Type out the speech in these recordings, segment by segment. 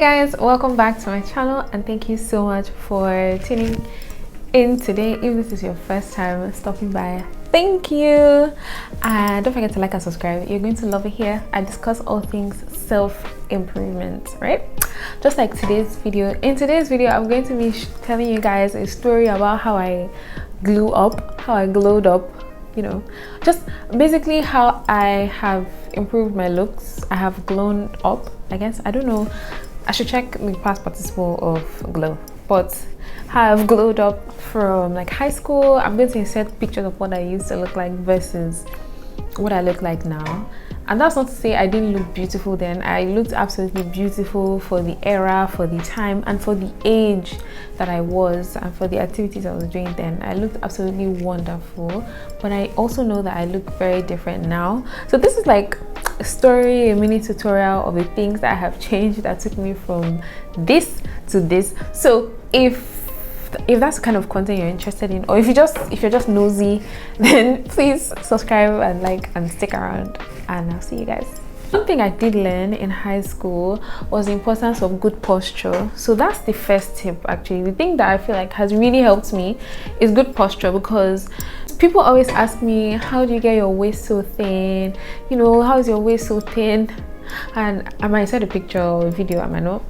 Guys, welcome back to my channel and thank you so much for tuning in today. If this is your first time stopping by, thank you, and don't forget to like and subscribe. You're going to love it. Here I discuss all things self-improvement, right? Just like today's video. In today's video I'm going to be telling you guys a story about how I glowed up, you know, just basically how I have improved my looks. I have grown up, I guess. I don't know, I should check the past participle of glow, but have glowed up from like high school. I'm going to insert pictures of what I used to look like versus what I look like now. And that's not to say I didn't look beautiful then. I looked absolutely beautiful for the era, for the time, and for the age that I was, and for the activities I was doing then. I looked absolutely wonderful, but I also know that I look very different now. So this is like a story, a mini tutorial of the things that have changed that took me from this to this. So if that's the kind of content you're interested in, or if you're just nosy, then please subscribe and like and stick around, and I'll see you guys. One thing I did learn in high school was the importance of good posture. So that's the first tip. Actually, the thing that I feel like has really helped me is good posture, because people always ask me, how do you get your waist so thin? You know, how is your waist so thin? And I might send a picture or a video, I might not.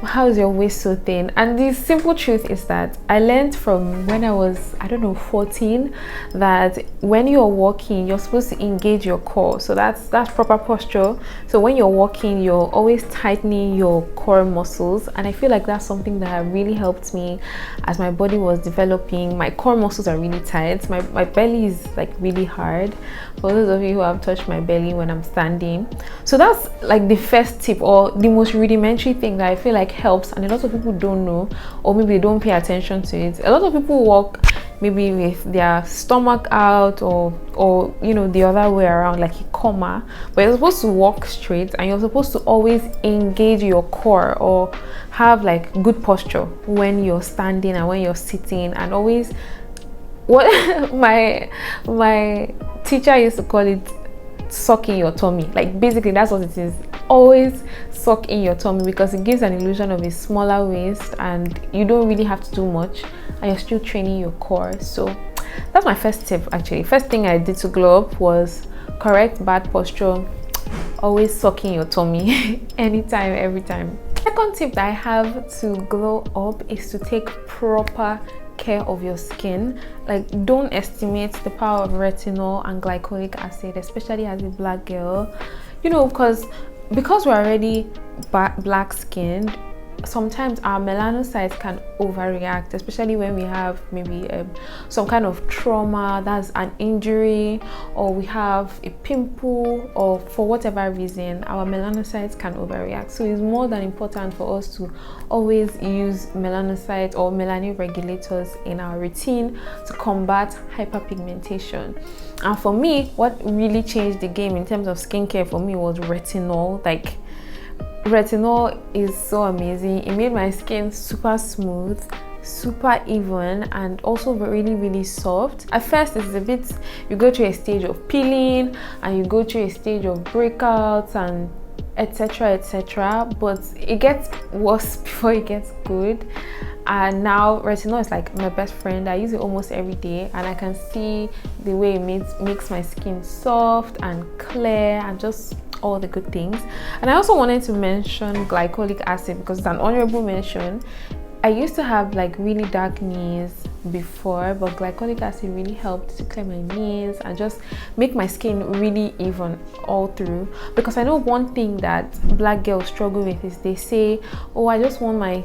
How is your waist so thin? And the simple truth is that I learned from when I was, I don't know, 14, that when you're walking you're supposed to engage your core. So that's proper posture. So when you're walking, you're always tightening your core muscles, and I feel like that's something that really helped me as my body was developing. My core muscles are really tight. My belly is like really hard, for those of you who have touched my belly when I'm standing. So that's like the first tip, or the most rudimentary thing that I feel like helps, and a lot of people don't know, or maybe they don't pay attention to it. A lot of people walk maybe with their stomach out, or you know, the other way around, like a comma, but you're supposed to walk straight, and you're supposed to always engage your core or have like good posture when you're standing and when you're sitting. And always, what my teacher used to call it, suck in your tummy. Like basically that's what it is. Always suck in your tummy, because it gives an illusion of a smaller waist and you don't really have to do much, and you're still training your core. So that's my first tip. Actually, first thing I did to glow up was correct bad posture. Always suck in your tummy anytime, every time. Second tip that I have to glow up is to take proper care of your skin. Like, don't estimate the power of retinol and glycolic acid, especially as a black girl, you know, because we're already black skinned. Sometimes our melanocytes can overreact, especially when we have maybe some kind of trauma, that's an injury, or we have a pimple, or for whatever reason our melanocytes can overreact. So it's more than important for us to always use melanocyte or melanin regulators in our routine to combat hyperpigmentation. And for me, what really changed the game in terms of skincare for me was retinol. Like, retinol is so amazing. It made my skin super smooth, super even, and also really soft. At first it's a bit, you go through a stage of peeling, and you go through a stage of breakouts, and etc, but it gets worse before it gets good. And now retinol is like my best friend. I use it almost every day, and I can see the way it makes my skin soft and clear, and just all the good things. And I also wanted to mention glycolic acid, because it's an honorable mention. I used to have like really dark knees before, but glycolic acid really helped to clear my knees and just make my skin really even all through. Because I know one thing that black girls struggle with is they say, oh, I just want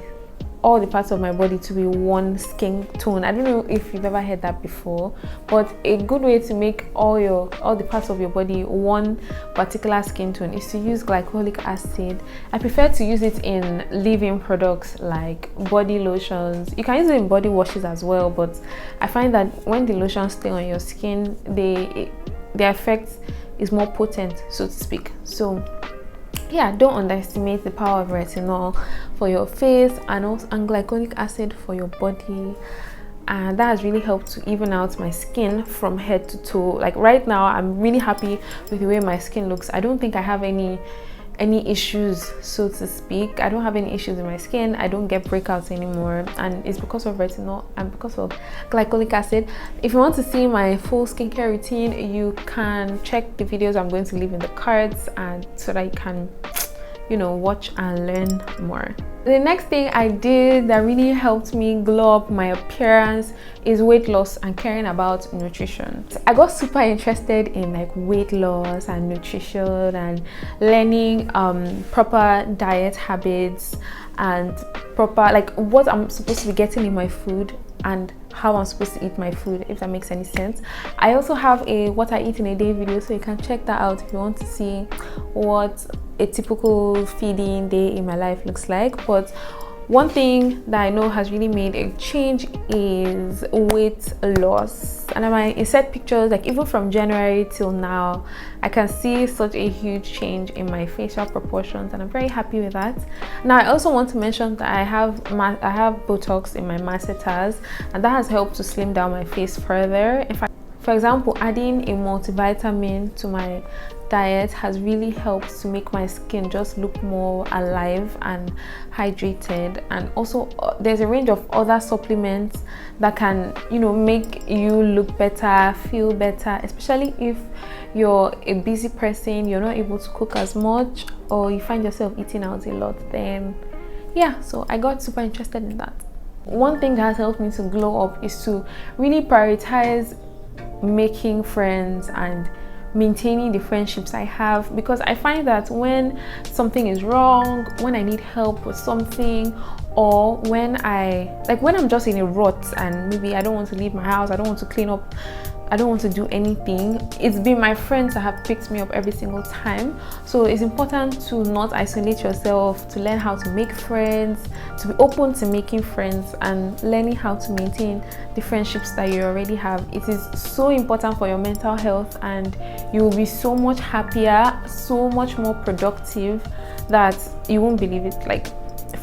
all the parts of my body to be one skin tone. I don't know if you've ever heard that before, but a good way to make all the parts of your body one particular skin tone is to use glycolic acid. I prefer to use it in leave-in products like body lotions. You can use it in body washes as well, but I find that when the lotions stay on your skin, the effect is more potent, so to speak. So yeah, don't underestimate the power of retinol for your face, and also glycolic acid for your body. And that has really helped to even out my skin from head to toe. Like right now I'm really happy with the way my skin looks. I don't think I have any any issues, so to speak. I don't have any issues with my skin. I don't get breakouts anymore, and it's because of retinol and because of glycolic acid. If you want to see my full skincare routine, you can check the videos I'm going to leave in the cards, and so that you can, you know, watch and learn more. The next thing I did that really helped me glow up my appearance is weight loss and caring about nutrition. I got super interested in like weight loss and nutrition and learning proper diet habits and proper, like, what I'm supposed to be getting in my food and how I'm supposed to eat my food, if that makes any sense. I also have a what I eat in a day video, so you can check that out if you want to see what a typical feeding day in my life looks like. But one thing that I know has really made a change is weight loss. And I might insert pictures, like even from January till now, I can see such a huge change in my facial proportions, and I'm very happy with that. Now, I also want to mention that I have Botox in my masseter, and that has helped to slim down my face further. In fact, for example, adding a multivitamin to my diet has really helped to make my skin just look more alive and hydrated. And also there's a range of other supplements that can, you know, make you look better, feel better, especially if you're a busy person, you're not able to cook as much, or you find yourself eating out a lot. Then yeah, so I got super interested in that. One thing that has helped me to glow up is to really prioritize making friends and maintaining the friendships I have, because I find that when something is wrong, when I need help with something, or when I'm just in a rut and maybe I don't want to leave my house, I don't want to clean up, I don't want to do anything, it's been my friends that have picked me up every single time. So it's important to not isolate yourself, to learn how to make friends, to be open to making friends and learning how to maintain the friendships that you already have. It is so important for your mental health, and you will be so much happier, so much more productive that you won't believe it. Like,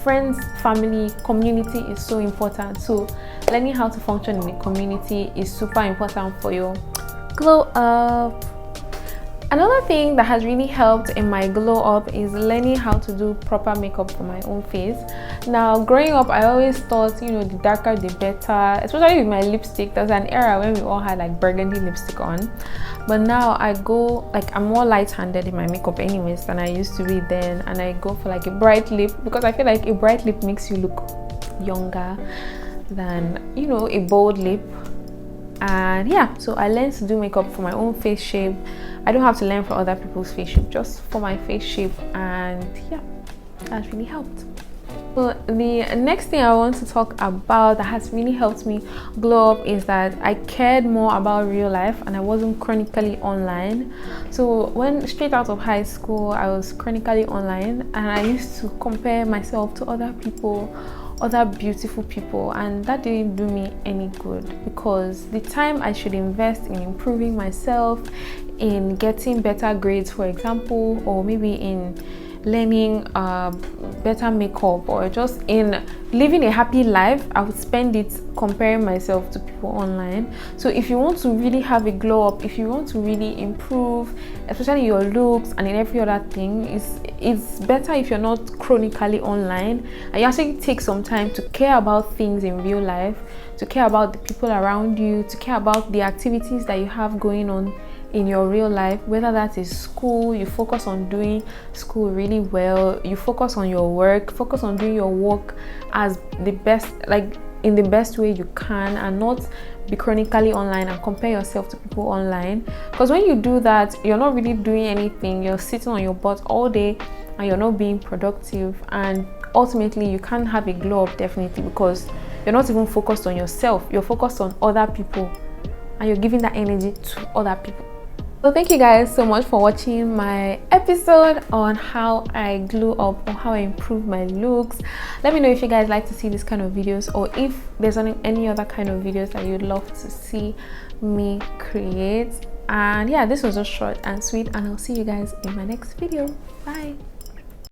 friends, family, community is so important. So learning how to function in a community is super important for your glow up. Another thing that has really helped in my glow up is learning how to do proper makeup for my own face. Now, growing up, I always thought, you know, the darker the better, especially with my lipstick. There's an era when we all had like burgundy lipstick on, but now I go, like, I'm more light-handed in my makeup anyways than I used to be then, and I go for like a bright lip, because I feel like a bright lip makes you look younger than, you know, a bold lip. And yeah, so I learned to do makeup for my own face shape. I don't have to learn for other people's face shape, just for my face shape. And yeah, that's really helped. So the next thing I want to talk about that has really helped me glow up is that I cared more about real life and I wasn't chronically online. So when straight out of high school, I was chronically online, and I used to compare myself to other people, other beautiful people, and that didn't do me any good, because the time I should invest in improving myself, in getting better grades, for example, or maybe in learning better makeup, or just in living a happy life, I would spend it comparing myself to people online. So if you want to really have a glow up, if you want to really improve, especially your looks and in every other thing, it's better if you're not chronically online, and you actually take some time to care about things in real life, to care about the people around you, to care about the activities that you have going on in your real life, whether that is school, you focus on doing school really well, you focus on your work, focus on doing your work as the best, like in the best way you can, and not be chronically online and compare yourself to people online. Because when you do that, you're not really doing anything, you're sitting on your butt all day and you're not being productive, and ultimately you can't have a glow up, definitely, because you're not even focused on yourself, you're focused on other people, and you're giving that energy to other people. So thank you guys so much for watching my episode on how I glow up or how I improve my looks. Let me know if you guys like to see this kind of videos, or if there's any other kind of videos that you'd love to see me create. And yeah, this was just short and sweet, and I'll see you guys in my next video. Bye.